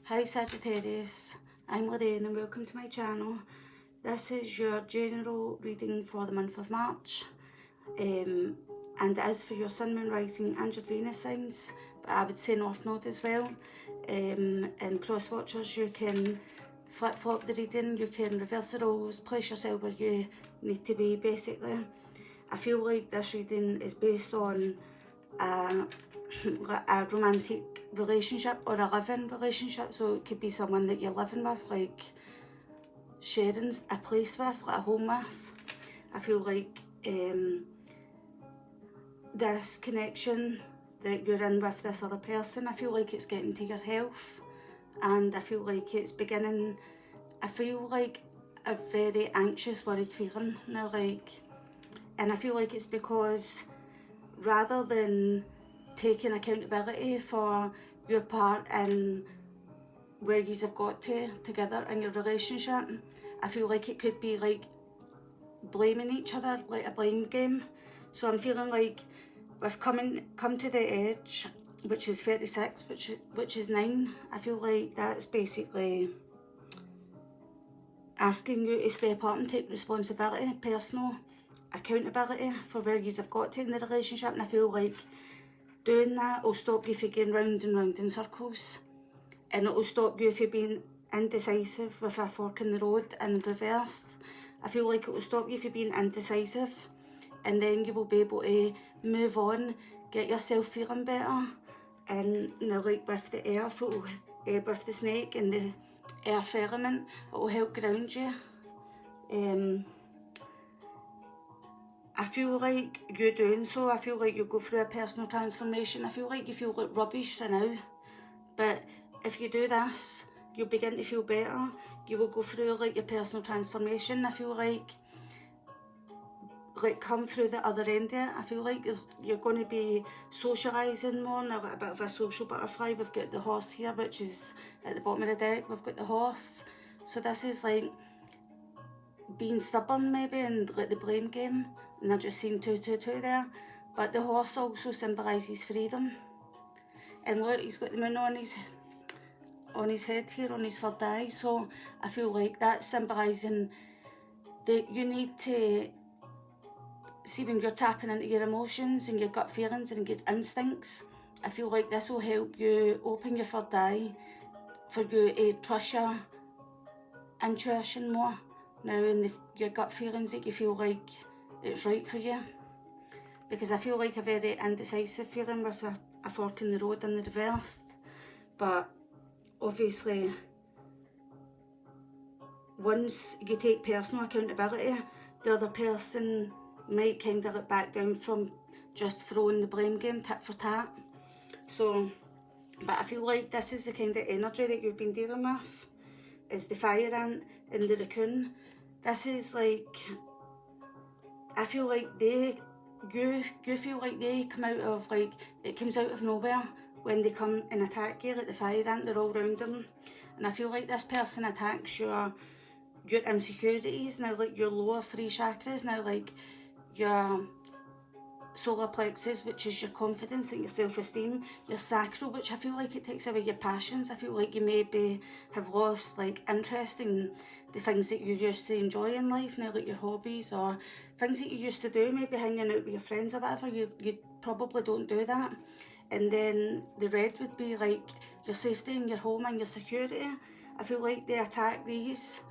Hi Sagittarius, I'm Lorraine and welcome to my channel. This is your general reading for the month of March, and it is for your Sun, Moon, Rising and your Venus signs, but I would say North Node as well. And cross watchers, you can flip-flop the reading, you can reverse the roles, place yourself where you need to be basically. I feel like this reading is based on a romantic relationship or a live-in relationship, so it could be someone that you're living with, like sharing a place with, like a home with. I feel like this connection that you're in with this other person, I feel like it's getting to your health, and I feel like it's beginning, I feel like a very anxious, worried feeling now, and I feel like it's because rather than taking accountability for your part in where you have got to together in your relationship, I feel like it could be like blaming each other, like a blame game. So I'm feeling like we've come to the edge, which is 36, which is 9. I feel like that's basically asking you to step up and take responsibility, personal accountability for where you have got to in the relationship, and I feel like doing that will stop you from going round and round in circles, and it will stop you from being indecisive with a fork in the road and reversed. I feel like it will stop you from being indecisive, and then you will be able to move on, get yourself feeling better, and you know, like with the earth, with the snake and the earth element, it will help ground you. I feel like you're doing so. I feel like you go through a personal transformation. I feel like you feel like rubbish right now, but if you do this, you'll begin to feel better. You will go through like your personal transformation. I feel like come through the other end of it. I feel like you're going to be socialising more, and a bit of a social butterfly. We've got the horse here, which is at the bottom of the deck. We've got the horse. So this is like being stubborn maybe, and like the blame game, and I just seen 222 there. But the horse also symbolises freedom, and look, he's got the moon on his head here, on his third eye. So I feel like that's symbolising that you need to see when you're tapping into your emotions and your gut feelings and your instincts. I feel like this will help you open your third eye for you to trust your intuition more now, and your gut feelings that you feel like it's right for you. Because I feel like a very indecisive feeling with a fork in the road in the reversed. But obviously, once you take personal accountability, the other person might kind of look back down from just throwing the blame game tit for tat. So, but I feel like this is the kind of energy that you've been dealing with, is the fire ant and the raccoon. This is like, I feel like you feel like they come out of, like, it comes out of nowhere when they come and attack you, like the fire ant, they're all round them. And I feel like this person attacks your insecurities, now like your lower 3 chakras, now like your solar plexus, which is your confidence and your self-esteem, your sacral, which I feel like it takes away your passions. I feel like you maybe have lost like interest in the things that you used to enjoy in life now, like your hobbies or things that you used to do, maybe hanging out with your friends or whatever. You probably don't do that. And then the red would be like your safety and your home and your security. I feel like they attack these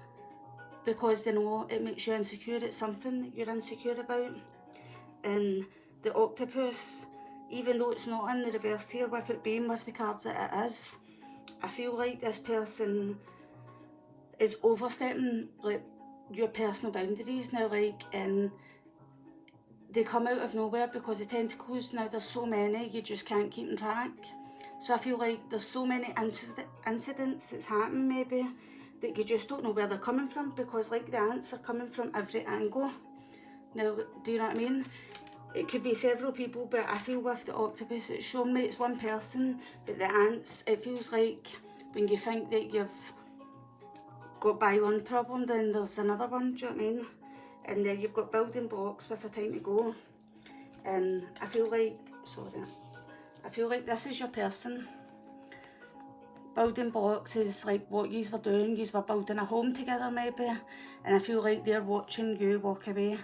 because they know it makes you insecure. It's something that you're insecure about. And the octopus, even though it's not in the reverse here with it being with the cards that it is, I feel like this person is overstepping like your personal boundaries now, like, and they come out of nowhere because the tentacles, now there's so many, you just can't keep in track. So I feel like there's so many incidents that's happened maybe that you just don't know where they're coming from, because like the ants are coming from every angle. Now, do you know what I mean? It could be several people, but I feel with the octopus, it's shown me it's one person, but the ants, it feels like when you think that you've got by one problem, then there's another one, do you know what I mean? And then you've got building blocks with a time to go. And I feel like, I feel like this is your person. building blocks is like what yous were doing. Yous were building a home together maybe, and I feel like they're watching you walk away.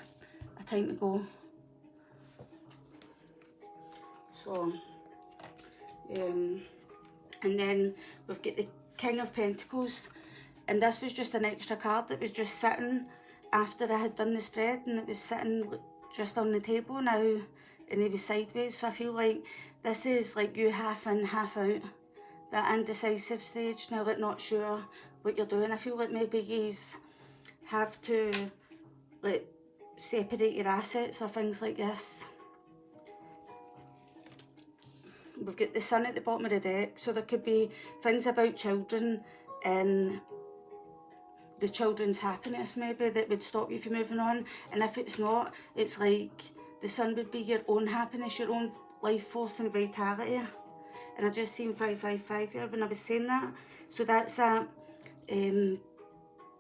A time to go. So, and then we've got the King of Pentacles, and this was just an extra card that was just sitting after I had done the spread, and it was sitting just on the table now, and it was sideways. So I feel like this is like you half in, half out, that indecisive stage, now like not sure what you're doing. I feel like maybe yous have to like separate your assets or things like this. We've got the Sun at the bottom of the deck, so there could be things about children and the children's happiness maybe that would stop you from moving on. And if it's not, it's like the Sun would be your own happiness, your own life force and vitality. And I just seen 555 here when I was saying that. So that's that.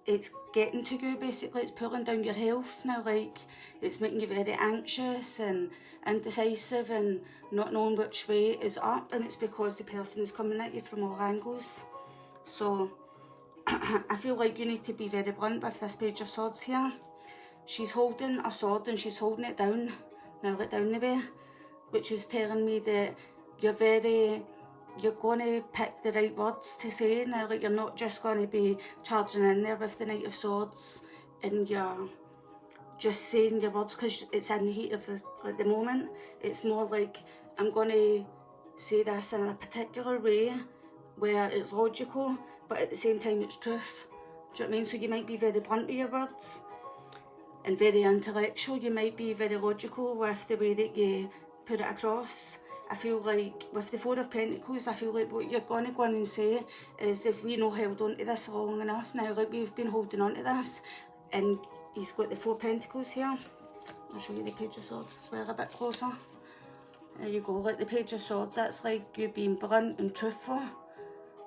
It's getting to you basically. It's pulling down your health now. Like, it's making you very anxious and indecisive and not knowing which way is up. And it's because the person is coming at you from all angles. So I feel like you need to be very blunt with this Page of Swords here. She's holding a sword and she's holding it down, now let down the way, which is telling me that you're going to pick the right words to say now. Like, you're not just going to be charging in there with the Knight of Swords and you're just saying your words because it's in the heat of the moment. It's more like, I'm going to say this in a particular way where it's logical, but at the same time it's truth. Do you know what I mean? So you might be very blunt with your words and very intellectual. You might be very logical with the way that you put it across. I feel like with the Four of Pentacles, I feel like what you're going to go in and say is, if we know held on to this long enough now, like we've been holding on to this, and he's got the Four Pentacles here. I'll show you the Page of Swords as well a bit closer. There you go, like the Page of Swords, that's like you being blunt and truthful.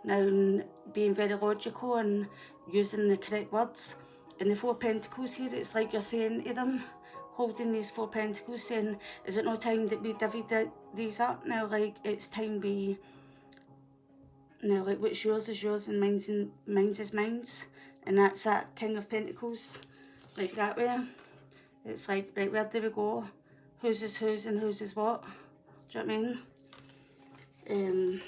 Now, being very logical and using the correct words. And the Four Pentacles here, it's like you're saying to them, holding these Four Pentacles, saying, is it no time that we divvy these up now? Like, it's time we, now like what's yours is yours and mine's is mine's. And that's that King of Pentacles, like that way. It's like, right, where do we go? Whose is whose and whose is what? Do you know what I mean?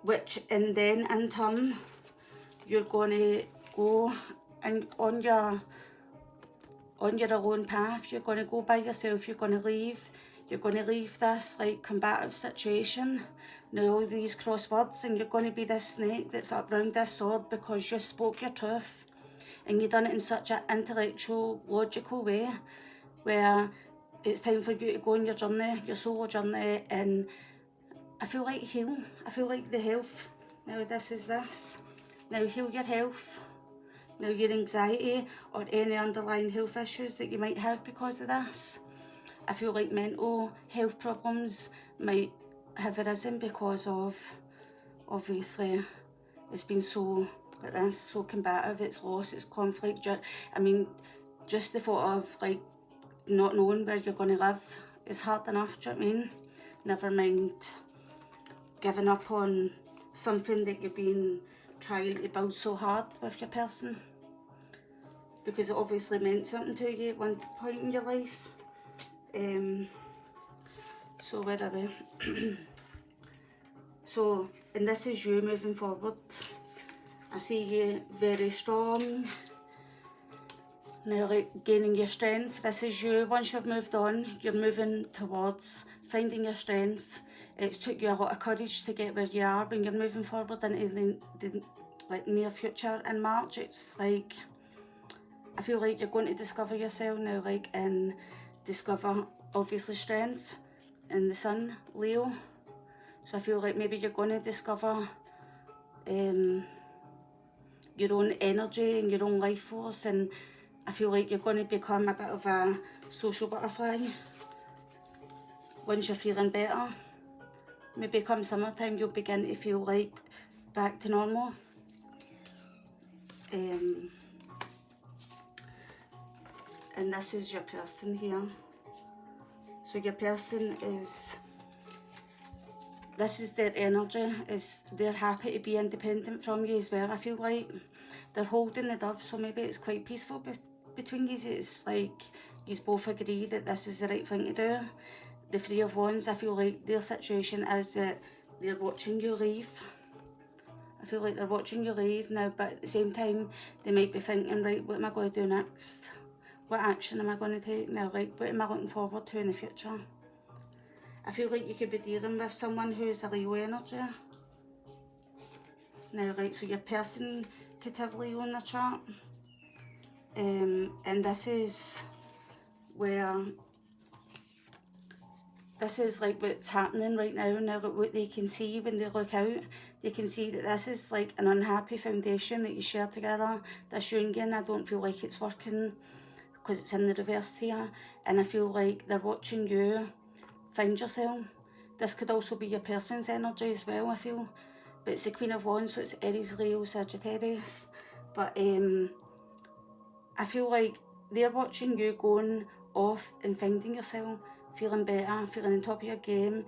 Which, and then in turn, you're going to go and on your own path. You're going to go by yourself. You're going to leave this like combative situation. Now all these cross words, and you're going to be this snake that's up round this sword because you spoke your truth, and you've done it in such an intellectual, logical way, where it's time for you to go on your journey, your solo journey. And I feel like heal. I feel like the health. Now this is this. Now heal your health. Now your anxiety or any underlying health issues that you might have because of this. I feel like mental health problems might have arisen because of, obviously, it's been so like this, so combative, it's loss, it's conflict. I mean, just the thought of like not knowing where you're going to live is hard enough, do you know what I mean? Never mind giving up on something that you've been trying to build so hard with your person, because it obviously meant something to you at one point in your life. So where are we? So, and this is you moving forward. I see you very strong. Now, like, gaining your strength. This is you. Once you've moved on, you're moving towards finding your strength. It's took you a lot of courage to get where you are when you're moving forward into the like near future in March. It's like, I feel like you're going to discover yourself now, like, and discover obviously strength in the Sun, Leo. So I feel like maybe you're going to discover your own energy and your own life force, and I feel like you're going to become a bit of a social butterfly once you're feeling better. Maybe come summertime you'll begin to feel like back to normal. And this is your person here. So your person is, this is their energy, is they're happy to be independent from you as well. I feel like they're holding the dove, so maybe it's quite peaceful between you. It's like you both agree that this is the right thing to do. The Three of Wands, I feel like their situation is that they're watching you leave. I feel like they're watching you leave now, but at the same time, they might be thinking, right, what am I going to do next? What action am I going to take now? Like, what am I looking forward to in the future? I feel like you could be dealing with someone who's a Leo energy. Now, like, so your person could have Leo in the chart. And this is where, this is like what's happening right now. Now, like, what they can see when they look out, they can see that this is like an unhappy foundation that you share together. This union, I don't feel like it's working because it's in the reverse here. And I feel like they're watching you find yourself. This could also be your person's energy as well, I feel. But it's the Queen of Wands, so it's Aries, Leo, Sagittarius. But I feel like they're watching you going off and finding yourself, feeling better, feeling on top of your game,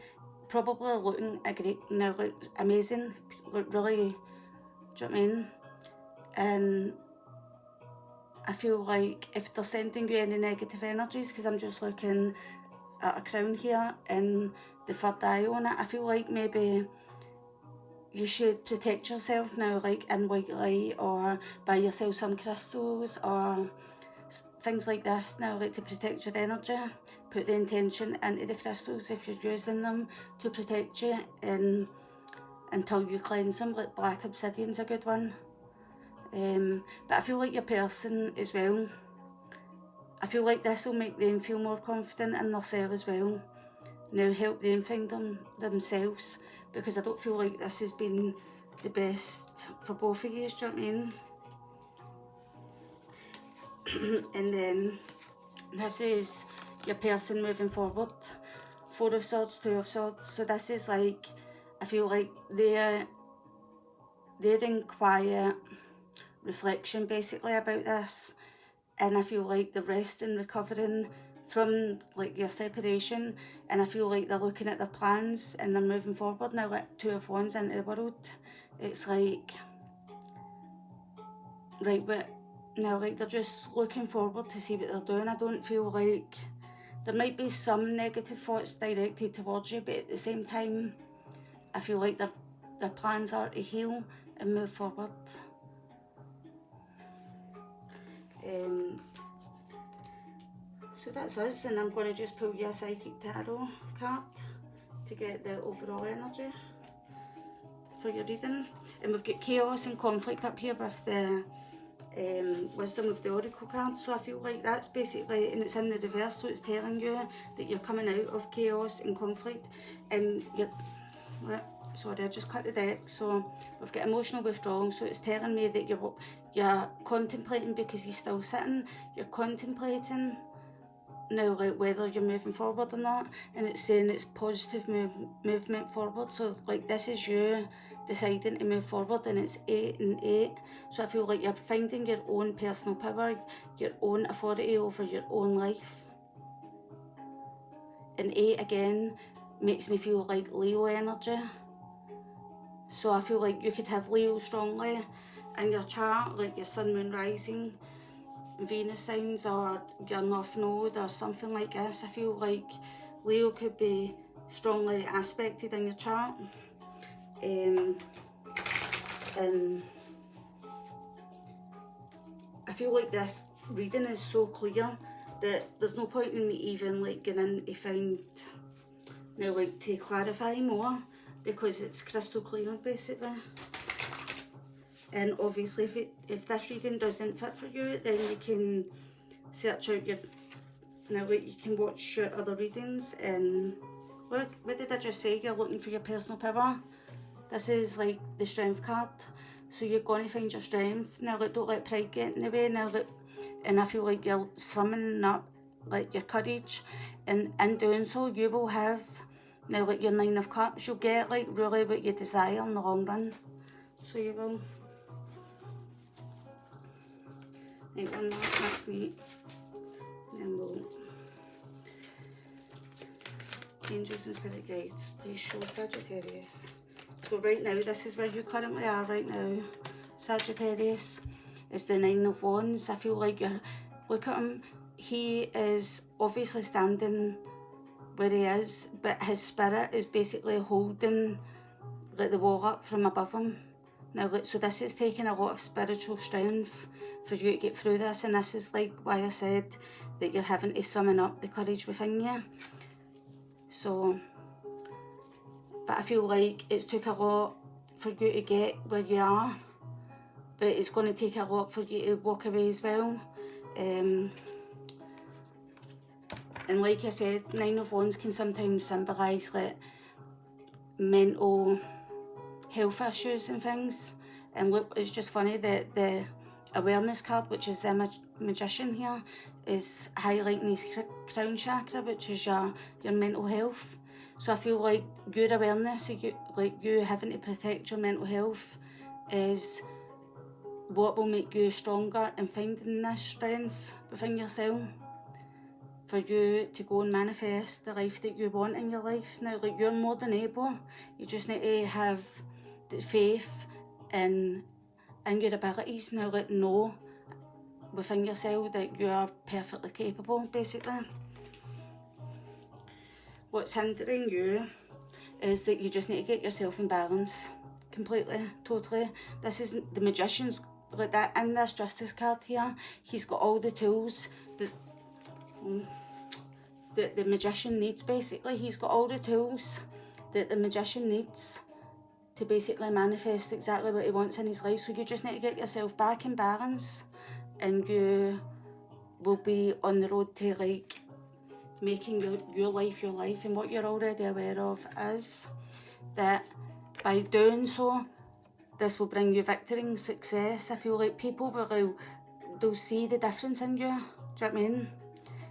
probably looking great, now look amazing, look really, do you know what I mean? And I feel like if they're sending you any negative energies, because I'm just looking at a crown here and the third eye on it, I feel like maybe you should protect yourself now, like in white light, or buy yourself some crystals or things like this now, like to protect your energy. Put the intention into the crystals if you're using them to protect you, and until you cleanse them, like black obsidian's a good one. But I feel like your person as well, I feel like this will make them feel more confident in themselves as well. Now help them find themselves, because I don't feel like this has been the best for both of you, do you know what I mean? And then this is your person moving forward. Four of Swords, Two of Swords. So this is like, I feel like they're in quiet reflection basically about this. And I feel like they're resting, recovering from like your separation, and I feel like they're looking at their plans and they're moving forward now, like Two of Wands into the world. It's like, right, but now like they're just looking forward to see what they're doing. I don't feel like, there might be some negative thoughts directed towards you, but at the same time, I feel like their plans are to heal and move forward. So that's us, and I'm going to just pull you a Psychic Tarot card to get the overall energy for your reading. And we've got Chaos and Conflict up here with the Wisdom of the Oracle card. So I feel like that's basically, and it's in the reverse, so it's telling you that you're coming out of chaos and conflict, and you're, sorry, I just cut the deck. So we've got emotional withdrawal, so it's telling me that you're contemplating, because he's still sitting, you're contemplating now, like whether you're moving forward or not, and it's saying it's positive movement forward. So like this is you deciding to move forward, and it's 8 and 8. So I feel like you're finding your own personal power, your own authority over your own life. And 8 again makes me feel like Leo energy. So I feel like you could have Leo strongly in your chart, like your sun, moon, rising, Venus signs, or your north node or something like this. I feel like Leo could be strongly aspected in your chart. And I feel like this reading is so clear that there's no point in me even like getting in to find, now like to clarify more, because it's crystal clear basically. And obviously if this reading doesn't fit for you, then you can search out your, now like you can watch your other readings. And look, what did I just say? You're looking for your personal power. This is like the Strength card. So you're going to find your strength. Now like don't let pride get in the way. Now like, and I feel like you're summoning up like your courage, and in doing so you will have, now like your 9 of Cups, you'll get like really what you desire in the long run. So you will. Right, one more, that's me. And then we'll... Angels and spirit guides, please show Sagittarius. So right now, this is where you currently are right now. Sagittarius is the Nine of Wands. I feel like you're, look at him, he is obviously standing where he is, but his spirit is basically holding like the wall up from above him. Now, like, so this is taking a lot of spiritual strength for you to get through this, and this is like why I said that you're having to summon up the courage within you. So, but I feel like it's took a lot for you to get where you are, but it's going to take a lot for you to walk away as well. And like I said, Nine of Wands can sometimes symbolise like mental health issues and things. And look, it's just funny that the awareness card, which is the magician here, is highlighting his crown chakra, which is your mental health. So I feel like your awareness, like you having to protect your mental health, is what will make you stronger and finding this strength within yourself for you to go and manifest the life that you want in your life. Now, like, you're more than able. You just need to have the faith in your abilities. Now, like, know within yourself that you are perfectly capable, basically. What's hindering you is that you just need to get yourself in balance completely, totally. This is the magician's like that. In this justice card here, he's got all the tools that the magician needs, basically. He's got all the tools that the magician needs to basically manifest exactly what he wants in his life. So you just need to get yourself back in balance, and you will be on the road to like making your life. And what you're already aware of is that by doing so, this will bring you victory and success. I feel like people they'll see the difference in you. Do you know what I mean?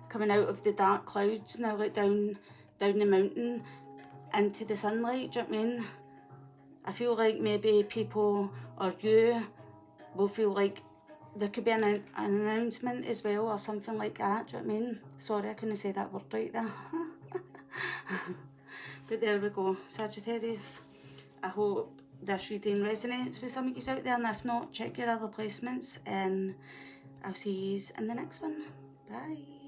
Coming out of the dark clouds now, like down the mountain into the sunlight. Do you know what I mean? I feel like maybe people or you will feel like there could be an announcement as well or something like that. Do you know what I mean? Sorry, I couldn't say that word right there. But there we go, Sagittarius. I hope this reading resonates with some of you out there, and if not, check your other placements, and I'll see you in the next one. Bye.